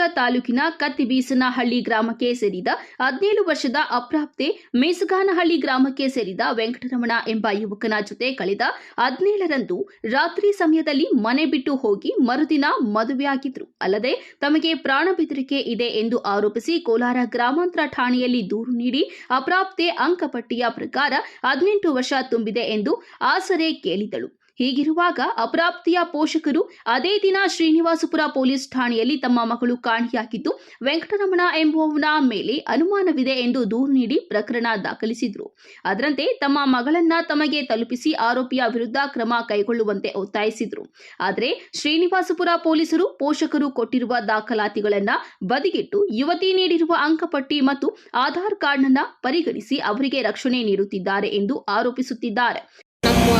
ಶ್ರೀನಿವಾಸಪುರ ತಾಲೂಕಿನ ಕತ್ತಿಬೀಸನಹಳ್ಳಿ ಗ್ರಾಮಕ್ಕೆ ಸೇರಿದ 17 ವರ್ಷದ ಅಪ್ರಾಪ್ತೆ ಮೇಸಗಾನಹಳ್ಳಿ ಗ್ರಾಮಕ್ಕೆ ಸೇರಿದ ವೆಂಕಟರಮಣ ಎಂಬ ಯುವಕನ ಜೊತೆ ಕಳೆದ 17ರಂದು ರಾತ್ರಿ ಸಮಯದಲ್ಲಿ ಮನೆ ಬಿಟ್ಟು ಹೋಗಿ ಮರುದಿನ ಮದುವೆಯಾಗಿದ್ರು. ಅಲ್ಲದೆ ತಮಗೆ ಪ್ರಾಣ ಬೆದರಿಕೆ ಇದೆ ಎಂದು ಆರೋಪಿಸಿ ಕೋಲಾರ ಗ್ರಾಮಾಂತರ ಠಾಣೆಯಲ್ಲಿ ದೂರು ನೀಡಿ ಅಪ್ರಾಪ್ತೆ ಅಂಕಪಟ್ಟಿಯ ಪ್ರಕಾರ 18 ವರ್ಷ ತುಂಬಿದೆ ಎಂದು ಆಸರೆ ಕೇಳಿದಳು. ಹೀಗಿರುವಾಗ ಅಪ್ರಾಪ್ತಿಯ ಪೋಷಕರು ಅದೇ ದಿನ ಶ್ರೀನಿವಾಸಪುರ ಪೊಲೀಸ್ ಠಾಣೆಯಲ್ಲಿ ತಮ್ಮ ಮಗಳು ಕಾಣೆಯಾಗಿದ್ದು ವೆಂಕಟರಮಣ ಎಂಬುವವನ ಮೇಲೆ ಅನುಮಾನವಿದೆ ಎಂದು ದೂರು ನೀಡಿ ಪ್ರಕರಣ ದಾಖಲಿಸಿದ್ರು. ಅದರಂತೆ ತಮ್ಮ ಮಗಳನ್ನ ತಮಗೆ ತಲುಪಿಸಿ ಆರೋಪಿಯ ವಿರುದ್ಧ ಕ್ರಮ ಕೈಗೊಳ್ಳುವಂತೆ ಒತ್ತಾಯಿಸಿದ್ರು. ಆದರೆ ಶ್ರೀನಿವಾಸಪುರ ಪೊಲೀಸರು ಪೋಷಕರು ಕೊಟ್ಟಿರುವ ದಾಖಲಾತಿಗಳನ್ನ ಬದಿಗಿಟ್ಟು ಯುವತಿ ನೀಡಿರುವ ಅಂಕಪಟ್ಟಿ ಮತ್ತು ಆಧಾರ್ ಕಾರ್ಡ್ನನ್ನ ಪರಿಗಣಿಸಿ ಅವರಿಗೆ ರಕ್ಷಣೆ ನೀಡುತ್ತಿದ್ದಾರೆ ಎಂದು ಆರೋಪಿಸುತ್ತಿದ್ದಾರೆ. ನಮ್ಮ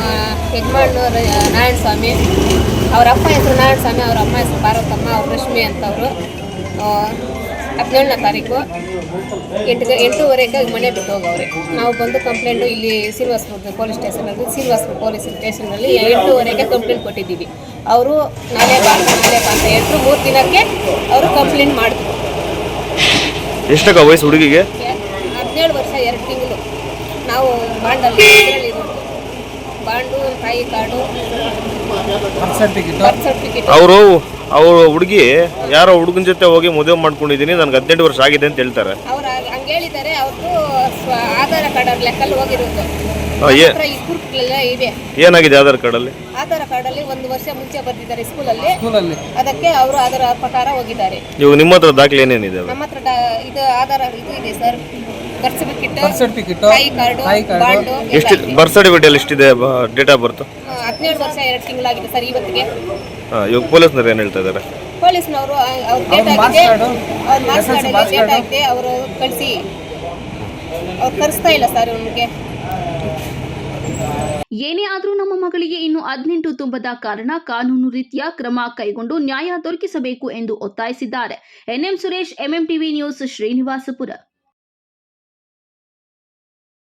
ಯಜಮಾನರು ನಾರಾಯಣಸ್ವಾಮಿ, ಅವರ ಅಪ್ಪ ಹೆಸರು ನಾರಾಯಣಸ್ವಾಮಿ, ಅವರ ಅಮ್ಮ ಹೆಸರು ಪಾರ್ವತಮ್ಮ, ಅವ್ರ ರಶ್ಮಿ ಅಂತವರು 17ನೇ ತಾರೀಕು 8:30ಕ್ಕೆ ಮನೆ ಬಿಟ್ಟು ಹೋಗವ್ರೆ. ನಾವು ಬಂದು ಕಂಪ್ಲೇಂಟು ಇಲ್ಲಿ ಶ್ರೀನಿವಾಸಪುರ ಪೊಲೀಸ್ ಸ್ಟೇಷನಲ್ಲಿ ಪೊಲೀಸ್ ಸ್ಟೇಷನಲ್ಲಿ 8:30ಕ್ಕೆ ಕಂಪ್ಲೇಂಟ್ ಕೊಟ್ಟಿದ್ದೀವಿ. ಅವರು ನಾಳೆ ಬಾ ಅಂತ ಹೇಳಿದ್ರು. 3 ದಿನಕ್ಕೆ ಅವರು ಕಂಪ್ಲೇಂಟ್ ಮಾಡಿದ್ರು. ಎಷ್ಟಕ್ಕ ವಯಸ್ಸು ಹುಡುಗಿಗೆ? 17 ವರ್ಷ 2 ತಿಂಗಳು. ನಾವು ಬಾಂಡಲ್ಲಿ ಬಾಂಡು, ತಾಯಿ ಕಾರ್ಡು, ಬರ್ತ್ ಸರ್ಟಿಫಿಕೇಟ್. ಅವರು ಹುಡುಗಿ ಯಾರೋ ಹುಡುಗನ ಜೊತೆ ಹೋಗಿ ಮದುವೆ ಮಾಡ್ಕೊಂಡಿದ್ದೀನಿ, ನನಗೆ 18 ವರ್ಷ ಆಗಿದೆ ಅಂತ ಹೇಳ್ತಾರೆ. ಅವ್ರು ಹಂಗೆ ಹೇಳಿದ್ದಾರೆ. ಅವ್ರದ್ದು ಆಧಾರ್ ಕಾರ್ಡ್ ಲೆಕ್ಕಲ್ಲಿ ಹೋಗಿರೋದು ಇದೆ. ಏನಾಗಿದೆ ಆಧಾರ್ ಕಾರ್ಡಲ್ಲಿ? ಆಧಾರ್ ಕಾರ್ಡಲ್ಲಿ 1 ವರ್ಷ ಮುಂಚೆ ಬರ್ತಿದ್ದಾರೆ ಸ್ಕೂಲಲ್ಲಿ. ಅದಕ್ಕೆ ಅವರು ಅದರ ಪ್ರಕಾರ ಹೋಗಿದ್ದಾರೆ. ಇವಾಗ ನಿಮ್ಮ ಹತ್ರ ದಾಖಲೆ ಏನೇನಿದೆ? ನಮ್ಮ ಹತ್ರ ಇದು ಆಧಾರ್ ಇದು ಇದೆ ಸರ್. ಬರ್ತ್ ಸರ್ಟಿಫಿಕೇಟ್, ತಾಯಿ ಕಾರ್ಡು, ಬಾಂಡು. ಎಷ್ಟು ಬರ್ತ್ ಸರ್ಟಿಫಿಕೇಟ್ ಎಷ್ಟಿದೆ? ಡೇಟ್ ಆಫ್ ಬರ್ತ್ 17 ವರ್ಷ 2 ತಿಂಗಳಾಗಿದೆ ಸರ್ ಇವತ್ತಿಗೆ. ಇವಾಗ ಪೊಲೀಸ್ನವ್ರು ಏನು ಹೇಳ್ತಾ ಇದ್ದಾರೆ? ಪೊಲೀಸ್ನವರು ಅವ್ರ ಡೇಟ್ ಆಗಿದೆ, ಅವ್ರ ಮಾರ್ಕ್ಸ್ ಕಾರ್ಡಲ್ಲಿ ಡೇಟ್ ಆಗಿದೆ, ಅವರು ಕಳಿಸಿ ಅವ್ರು ಕರೆಸ್ತಾ ಇಲ್ಲ ಸರ್ ನಮಗೆ. ಏನೇ ಆದರೂ ನಮ್ಮ ಮಗಳಿಗೆ ಇನ್ನು 18 ತುಂಬದ ಕಾರಣ ಕಾನೂನು ರೀತಿಯ ಕ್ರಮ ಕೈಗೊಂಡು ನ್ಯಾಯ ದೊರಕಿಸಬೇಕು ಎಂದು ಒತ್ತಾಯಿಸಿದ್ದಾರೆ. NM Suresh, MM TV news, Srinivaspur.